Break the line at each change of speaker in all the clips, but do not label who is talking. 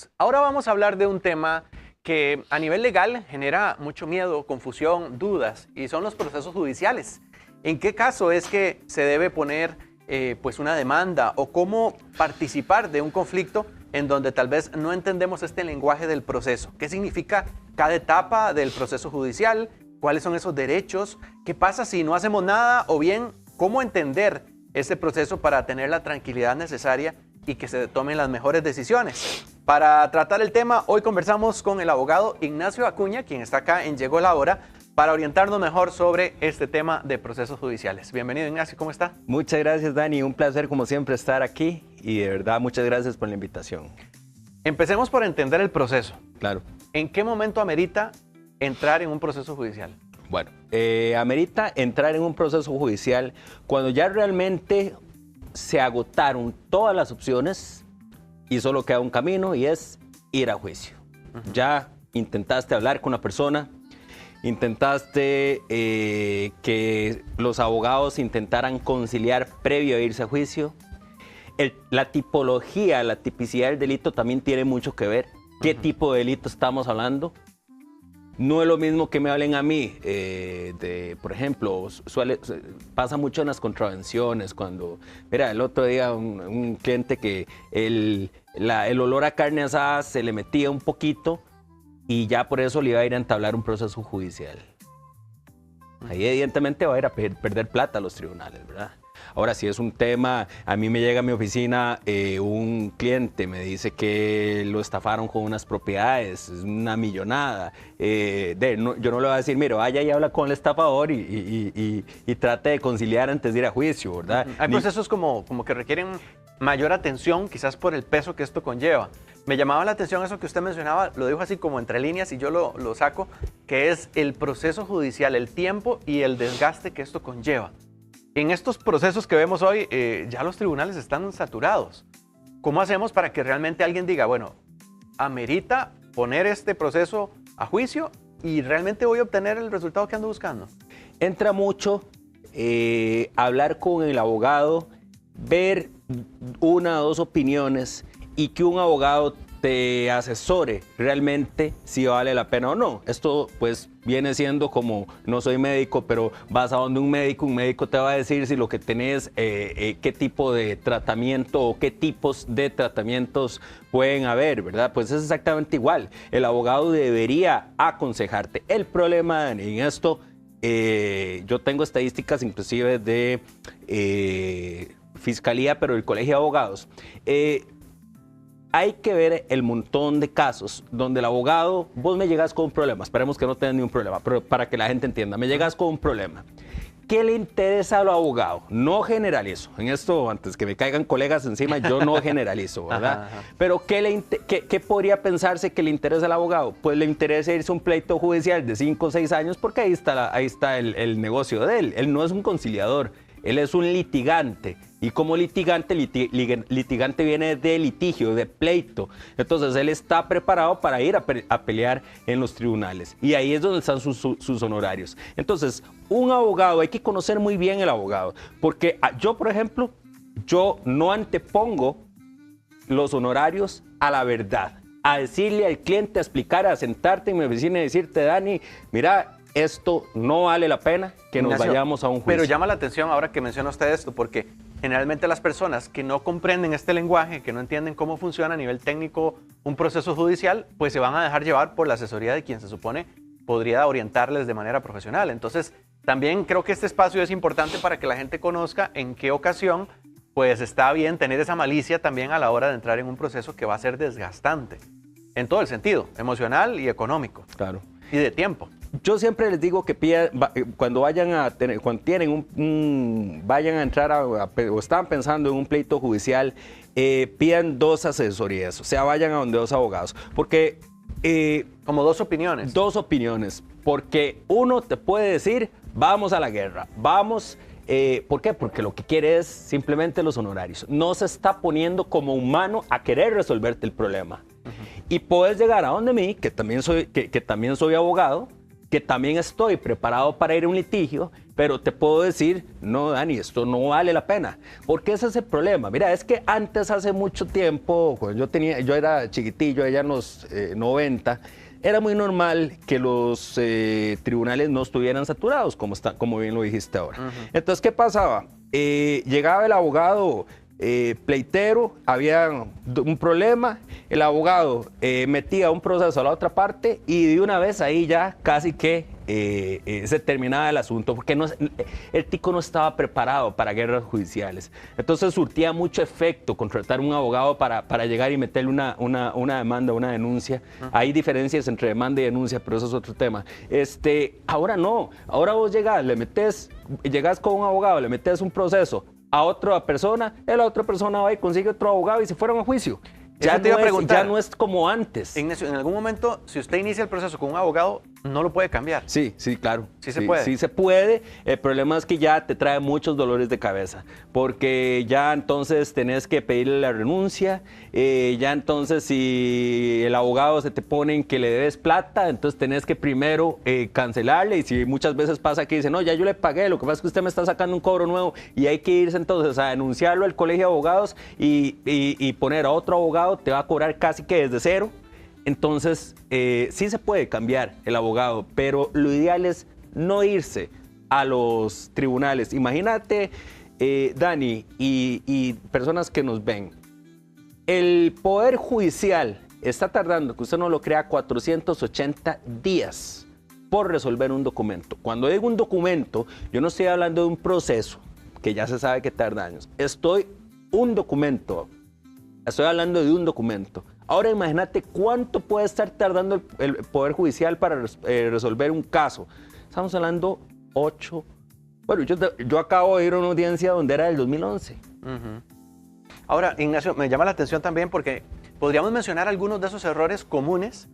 Bienvenidos. Ahora vamos a hablar de un tema que a nivel legal genera mucho miedo, confusión, dudas, y son los procesos judiciales. ¿En qué caso es que se debe poner pues una demanda o cómo participar de un conflicto en donde tal vez no entendemos este lenguaje del proceso? ¿Qué significa cada etapa del proceso judicial? ¿Cuáles son esos derechos? ¿Qué pasa si no hacemos nada? O bien, ¿cómo entender este proceso para tener la tranquilidad necesaria y que se tomen las mejores decisiones? Para tratar el tema, hoy conversamos con el abogado Ignacio Acuña, quien está acá en Llegó la Hora, para orientarnos mejor sobre este tema de procesos judiciales. Bienvenido, Ignacio, ¿cómo está?
Muchas gracias, Dani. Un placer, como siempre, estar aquí y de verdad, muchas gracias por la invitación.
Empecemos por entender el proceso.
Claro.
¿En qué momento amerita entrar en un proceso judicial?
Bueno, amerita entrar en un proceso judicial cuando ya realmente se agotaron todas las opciones y solo queda un camino y es ir a juicio. Ya intentaste hablar con una persona, intentaste que los abogados intentaran conciliar previo a irse a juicio. La tipología, la tipicidad del delito también tiene mucho que ver. ¿Qué tipo de delito estamos hablando? No es lo mismo que me hablen a mí por ejemplo, pasa mucho en las contravenciones cuando, mira, el otro día un cliente que el olor a carne asada se le metía un poquito y ya por eso le iba a ir a entablar un proceso judicial. Ahí evidentemente va a ir a perder plata a los tribunales, ¿verdad? Ahora, si es un tema, a mí me llega a mi oficina un cliente, me dice que lo estafaron con unas propiedades, es una millonada. Yo no le voy a decir, mire, vaya y habla con el estafador y trate de conciliar antes de ir a juicio, ¿verdad?
Hay procesos como que requieren mayor atención, quizás por el peso que esto conlleva. Me llamaba la atención eso que usted mencionaba, lo dijo así como entre líneas y yo lo saco, que es el proceso judicial, el tiempo y el desgaste que esto conlleva. En estos procesos que vemos hoy, ya los tribunales están saturados. ¿Cómo hacemos para que realmente alguien diga, bueno, amerita poner este proceso a juicio y realmente voy a obtener el resultado que ando buscando?
Entra mucho hablar con el abogado, ver una o dos opiniones y que un abogado te asesore realmente si vale la pena o no. Esto pues viene siendo como, no soy médico, pero vas a donde un médico te va a decir si lo que tenés, qué tipo de tratamiento o qué tipos de tratamientos pueden haber, ¿verdad? Pues es exactamente igual. El abogado debería aconsejarte. El problema en esto, yo tengo estadísticas inclusive de Fiscalía, pero el Colegio de Abogados. Hay que ver el montón de casos donde el abogado, vos me llegas con un problema, esperemos que no tengas ningún problema, pero para que la gente entienda, me llegas con un problema. ¿Qué le interesa al abogado? No generalizo. En esto, antes que me caigan colegas encima, yo no generalizo, ¿verdad? Pero ¿qué podría pensarse que le interesa al abogado? Pues le interesa irse a un pleito judicial de 5 o 6 años porque ahí está el negocio de él. Él no es un conciliador, él es un litigante. Y como litigante, litigante viene de litigio, de pleito. Entonces, él está preparado para ir a pelear en los tribunales. Y ahí es donde están sus honorarios. Entonces, un abogado, hay que conocer muy bien el abogado. Porque yo, por ejemplo, yo no antepongo los honorarios a la verdad. A decirle al cliente, a explicar, a sentarte en mi oficina y decirte, Dani, mira, esto no vale la pena que nos vayamos a un juicio.
Pero llama la atención ahora que menciona usted esto, porque generalmente las personas que no comprenden este lenguaje, que no entienden cómo funciona a nivel técnico un proceso judicial, pues se van a dejar llevar por la asesoría de quien se supone podría orientarles de manera profesional. Entonces, también creo que este espacio es importante para que la gente conozca en qué ocasión pues está bien tener esa malicia también a la hora de entrar en un proceso que va a ser desgastante, en todo el sentido, emocional y económico.
Claro.
Y de tiempo.
Yo siempre les digo que cuando vayan a entrar o están pensando en un pleito judicial, pidan 2 asesorías, o sea, vayan a donde 2 abogados, porque
como 2 opiniones.
2 opiniones, porque uno te puede decir, vamos a la guerra, vamos. ¿Por qué? Porque lo que quiere es simplemente los honorarios. No se está poniendo como humano a querer resolverte el problema. Y puedes llegar a donde mí, que también soy abogado, que también estoy preparado para ir a un litigio Pero te puedo decir, no, Dani, esto no vale la pena. Porque ese es el problema. Mira, es que antes, hace mucho tiempo, cuando yo era chiquitillo, allá en los 90, era muy normal que los tribunales no estuvieran saturados, como bien lo dijiste ahora. Entonces, ¿qué pasaba? Llegaba el abogado pleitero, había un problema, el abogado metía un proceso a la otra parte y de una vez ahí ya casi que se terminaba el asunto, porque el tico no estaba preparado para guerras judiciales. Entonces surtía mucho efecto contratar un abogado para llegar y meterle una demanda, una denuncia. Hay diferencias entre demanda y denuncia, pero eso es otro tema. Ahora no, ahora vos llegás con un abogado, le metes un proceso a otra persona, la otra persona va y consigue otro abogado y se fueron a juicio. Ya no es como antes.
Ignacio, en algún momento, si usted inicia el proceso con un abogado, no lo puede cambiar.
Sí, claro.
Sí se puede.
Sí se puede. El problema es que ya te trae muchos dolores de cabeza, porque ya entonces tenés que pedirle la renuncia, ya entonces si el abogado se te pone en que le debes plata, entonces tenés que primero cancelarle, y si muchas veces pasa que dice, no, ya yo le pagué, lo que pasa es que usted me está sacando un cobro nuevo, y hay que irse entonces a denunciarlo al colegio de abogados y poner a otro abogado, te va a cobrar casi que desde cero. Entonces, sí se puede cambiar el abogado, pero lo ideal es no irse a los tribunales. Imagínate, Dani, y personas que nos ven, el Poder Judicial está tardando, que usted no lo crea, 480 días por resolver un documento. Cuando digo un documento, yo no estoy hablando de un proceso, que ya se sabe que tarda años. Estoy hablando de un documento. Ahora imagínate cuánto puede estar tardando el Poder Judicial para resolver un caso. Estamos hablando 8. Bueno, yo acabo de ir a una audiencia donde era del 2011.
Ahora, Ignacio, me llama la atención también porque podríamos mencionar algunos de esos errores comunes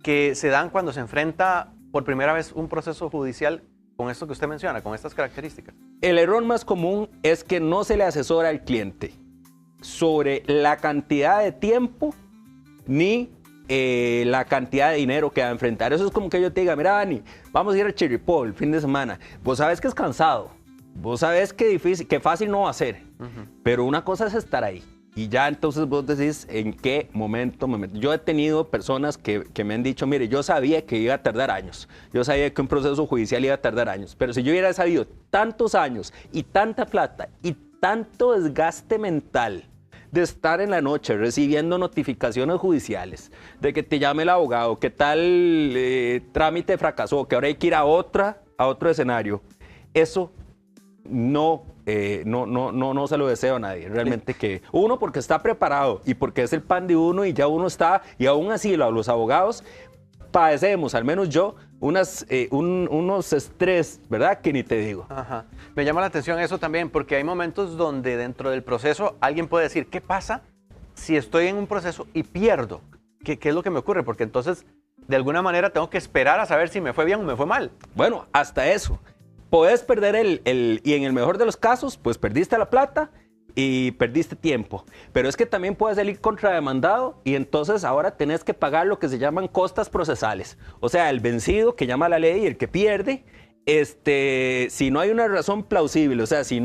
que se dan cuando se enfrenta por primera vez un proceso judicial con esto que usted menciona, con estas características.
El error más común es que no se le asesora al cliente sobre la cantidad de tiempo ni la cantidad de dinero que va a enfrentar. Eso es como que yo te diga, mira, Dani, vamos a ir a Chirripó el fin de semana. Vos sabes que es cansado, vos sabes que difícil, que fácil no va a ser, pero una cosa es estar ahí. Y ya entonces vos decís en qué momento me meto. Yo he tenido personas que me han dicho, mire, yo sabía que iba a tardar años. Yo sabía que un proceso judicial iba a tardar años. Pero si yo hubiera sabido tantos años y tanta plata y tanto desgaste mental de estar en la noche recibiendo notificaciones judiciales, de que te llame el abogado, que tal trámite fracasó, que ahora hay que ir a otro escenario, eso no se lo deseo a nadie. Realmente que uno, porque está preparado y porque es el pan de uno y ya uno está, y aún así los abogados padecemos, al menos yo, unos estrés, ¿verdad? Que ni te digo.
Me llama la atención eso también, porque hay momentos donde dentro del proceso alguien puede decir, ¿qué pasa si estoy en un proceso y pierdo? ¿Qué es lo que me ocurre? Porque entonces, de alguna manera, tengo que esperar a saber si me fue bien o me fue mal.
Bueno, hasta eso. Podés perder y en el mejor de los casos, pues perdiste la plata y perdiste tiempo. Pero es que también puedes salir contrademandado y entonces ahora tenés que pagar lo que se llaman costas procesales. O sea, el vencido, que llama la ley, y el que pierde, si no hay una razón plausible, o sea, si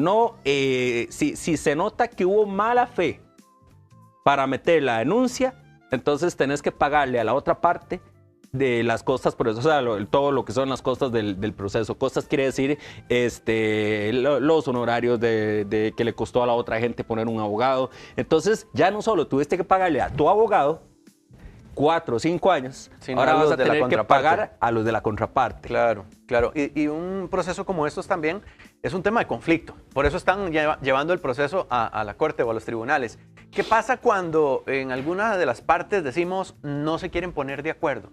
se nota que hubo mala fe para meter la denuncia, entonces tenés que pagarle a la otra parte de las costas, por eso, o sea, todo lo que son las costas del proceso. Costas quiere decir los honorarios de que le costó a la otra gente poner un abogado. Entonces, ya no solo tuviste que pagarle a tu abogado 4 o 5 años, ahora vas a tener que pagar a los de la contraparte.
Claro, claro. Y un proceso como estos también es un tema de conflicto. Por eso están llevando el proceso a la corte o a los tribunales. ¿Qué pasa cuando en alguna de las partes decimos no se quieren poner de acuerdo?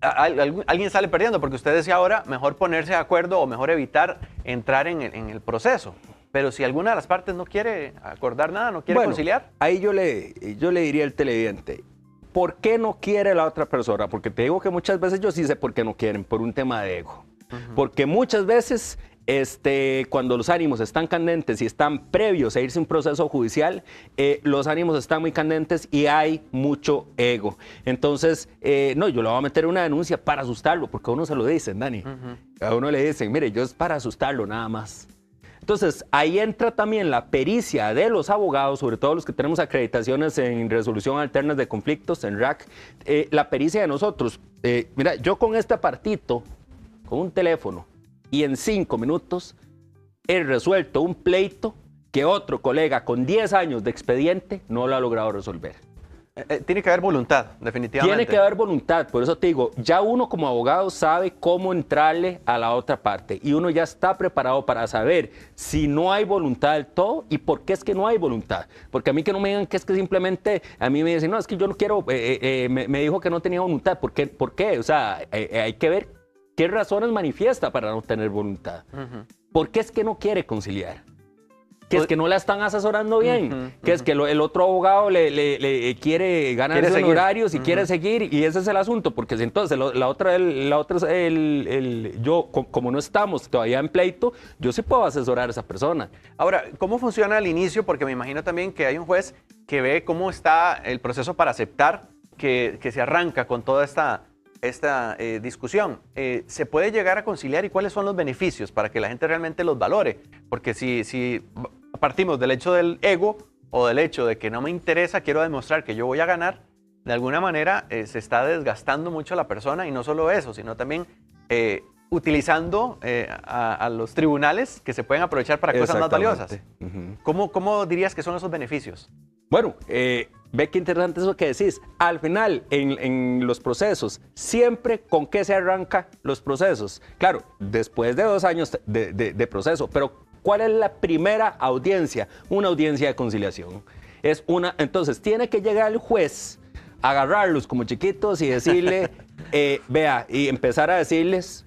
Alguien sale perdiendo, porque usted decía ahora, mejor ponerse de acuerdo o mejor evitar entrar en el proceso. Pero si alguna de las partes no quiere acordar nada, no quiere conciliar.
Ahí yo le diría al televidente, ¿por qué no quiere la otra persona? Porque te digo que muchas veces yo sí sé por qué no quieren, por un tema de ego. Porque muchas veces cuando los ánimos están candentes y están previos a irse a un proceso judicial, los ánimos están muy candentes y hay mucho ego. Entonces, no, yo le voy a meter una denuncia para asustarlo, porque a uno se lo dicen, Dani. A uno le dicen, mire, yo es para asustarlo nada más. Entonces, ahí entra también la pericia de los abogados, sobre todo los que tenemos acreditaciones en resolución alternas de conflictos, en RAC, la pericia de nosotros. Mira, yo con este apartito, con un teléfono, y en 5 minutos he resuelto un pleito que otro colega con 10 años de expediente no lo ha logrado resolver.
Tiene que haber voluntad, definitivamente.
Tiene que haber voluntad, por eso te digo, ya uno como abogado sabe cómo entrarle a la otra parte y uno ya está preparado para saber si no hay voluntad del todo y por qué es que no hay voluntad. Porque a mí que no me digan que es que simplemente, a mí me dicen, no, es que yo no quiero, me dijo que no tenía voluntad. ¿Por qué? O sea, hay que ver qué razones manifiesta para no tener voluntad. ¿Por qué es que no quiere conciliar? Que es que no la están asorando bien, que es que el otro abogado le quiere ganar esos honorarios y quiere seguir, y ese es el asunto, porque si entonces la otra es yo, como no estamos todavía en pleito, yo sí puedo asesorar a esa persona.
Ahora, ¿cómo funciona al inicio? Porque me imagino también que hay un juez que ve cómo está el proceso para aceptar que se arranca con toda esta discusión. ¿Se puede llegar a conciliar y cuáles son los beneficios para que la gente realmente los valore? Porque si partimos del hecho del ego o del hecho de que no me interesa, quiero demostrar que yo voy a ganar, de alguna manera se está desgastando mucho la persona, y no solo eso, sino también utilizando a los tribunales que se pueden aprovechar para cosas más valiosas. ¿Cómo dirías que son esos beneficios?
Bueno, ve qué interesante eso que decís. Al final, en los procesos, siempre ¿con qué se arranca los procesos? Claro, después de 2 años de proceso, pero ¿cuál es la primera audiencia? Una audiencia de conciliación. Entonces, tiene que llegar el juez, agarrarlos como chiquitos y decirle, vea, y empezar a decirles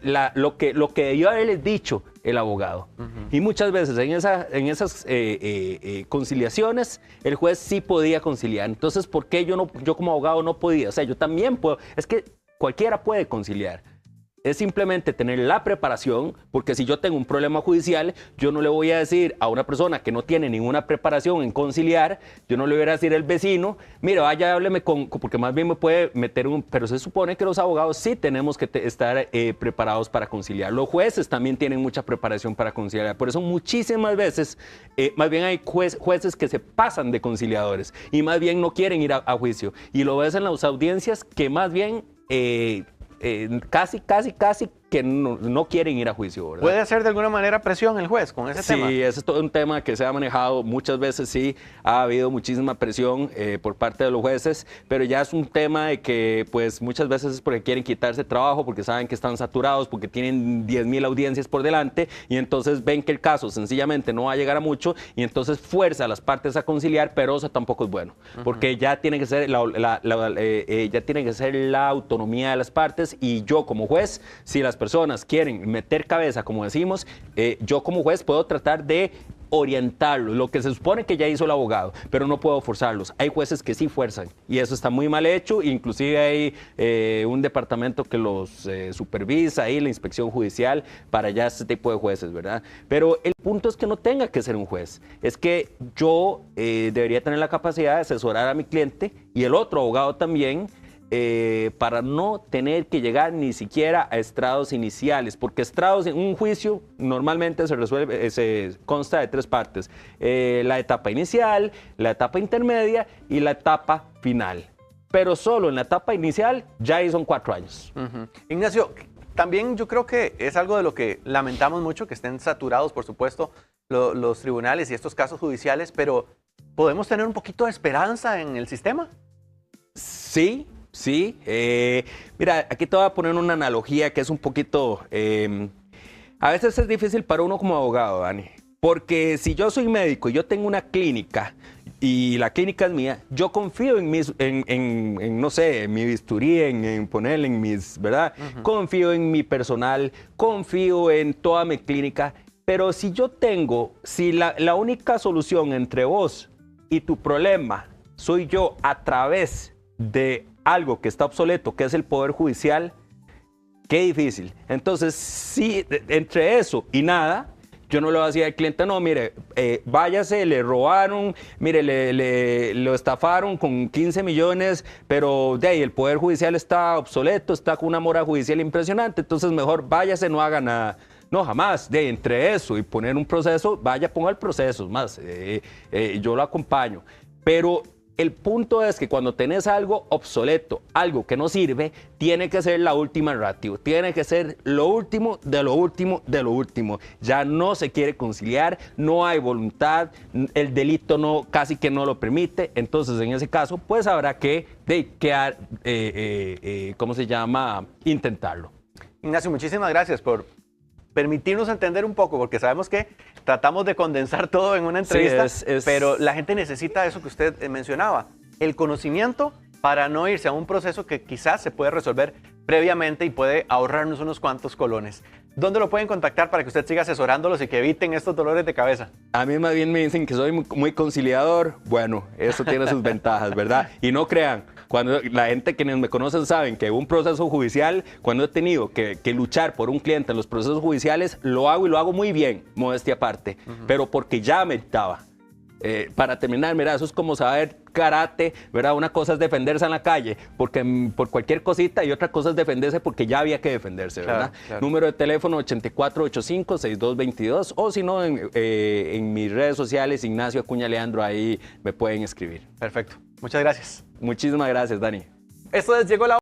lo que debió haberles dicho el abogado. Y muchas veces en esas conciliaciones el juez sí podía conciliar. Entonces, ¿por qué yo como abogado no podía? O sea, yo también puedo. Es que cualquiera puede conciliar. Es simplemente tener la preparación, porque si yo tengo un problema judicial, yo no le voy a decir a una persona que no tiene ninguna preparación en conciliar, yo no le voy a decir al vecino, mire, vaya, hábleme porque más bien me puede meter pero se supone que los abogados sí tenemos que estar preparados para conciliar. Los jueces también tienen mucha preparación para conciliar, por eso muchísimas veces, más bien hay jueces que se pasan de conciliadores y más bien no quieren ir a juicio. Y lo ves en las audiencias que más bien casi que no quieren ir a juicio, ¿verdad?
¿Puede hacer de alguna manera presión el juez con ese tema?
Sí, ese es todo un tema que se ha manejado muchas veces, sí, ha habido muchísima presión por parte de los jueces, pero ya es un tema de que pues muchas veces es porque quieren quitarse trabajo, porque saben que están saturados, porque tienen 10,000 audiencias por delante y entonces ven que el caso sencillamente no va a llegar a mucho y entonces fuerza a las partes a conciliar, pero eso tampoco es bueno, porque ya tiene que ser la autonomía de las partes, y yo como juez, si las personas quieren meter cabeza, como decimos, yo como juez puedo tratar de orientarlos, lo que se supone que ya hizo el abogado, pero no puedo forzarlos. Hay jueces que sí fuerzan y eso está muy mal hecho, inclusive hay un departamento que los supervisa, ahí la inspección judicial para ya este tipo de jueces, ¿verdad? Pero el punto es que no tenga que ser un juez, es que yo debería tener la capacidad de asesorar a mi cliente y el otro abogado también, para no tener que llegar ni siquiera a estrados iniciales, porque estrados en un juicio normalmente se consta de 3 partes, la etapa inicial, la etapa intermedia y la etapa final, pero solo en la etapa inicial ya ahí son 4 años.
Ignacio, también yo creo que es algo de lo que lamentamos mucho, que estén saturados, por supuesto, los tribunales y estos casos judiciales, pero ¿podemos tener un poquito de esperanza en el sistema?
Sí. Sí, mira, aquí te voy a poner una analogía que es un poquito, a veces es difícil para uno como abogado, Dani, porque si yo soy médico y yo tengo una clínica y la clínica es mía, yo confío en no sé, en mi bisturí, en ponerle en mis, ¿verdad? Confío en mi personal, confío en toda mi clínica, pero si la única solución entre vos y tu problema soy yo a través de algo que está obsoleto, que es el Poder Judicial, Qué difícil. Entonces, sí, entre eso y nada, yo no le voy a decir al cliente, no, mire, váyase, le robaron, mire, lo estafaron con 15 millones, pero de ahí el Poder Judicial está obsoleto, está con una mora judicial impresionante, entonces mejor váyase, no haga nada. No, jamás. De entre eso y poner un proceso, vaya, ponga el proceso, más, yo lo acompaño. Pero el punto es que cuando tenés algo obsoleto, algo que no sirve, tiene que ser la última ratio, tiene que ser lo último de lo último de lo último. Ya no se quiere conciliar, no hay voluntad, el delito no, casi que no lo permite. Entonces, en ese caso, pues habrá que ¿cómo se llama? Intentarlo.
Ignacio, muchísimas gracias por permitirnos entender un poco, porque sabemos que tratamos de condensar todo en una entrevista, pero la gente necesita eso que usted mencionaba, el conocimiento para no irse a un proceso que quizás se puede resolver previamente y puede ahorrarnos unos cuantos colones. ¿Dónde lo pueden contactar para que usted siga asesorándolos y que eviten estos dolores de cabeza?
A mí más bien me dicen que soy muy conciliador. Bueno, eso tiene sus ventajas, ¿verdad? Y no crean, cuando la gente quienes me conocen saben que un proceso judicial, cuando he tenido que luchar por un cliente en los procesos judiciales, lo hago y lo hago muy bien, modestia aparte, pero porque ya meditaba. Para terminar, mira, eso es como saber karate, ¿verdad? Una cosa es defenderse en la calle porque, por cualquier cosita y otra cosa es defenderse porque ya había que defenderse, ¿verdad? Claro. Número de teléfono 8485-6222 o si no, en mis redes sociales, Ignacio Acuña Leandro, ahí me pueden escribir.
Perfecto. Muchas gracias.
Muchísimas gracias, Dani.
Esto es Llegó la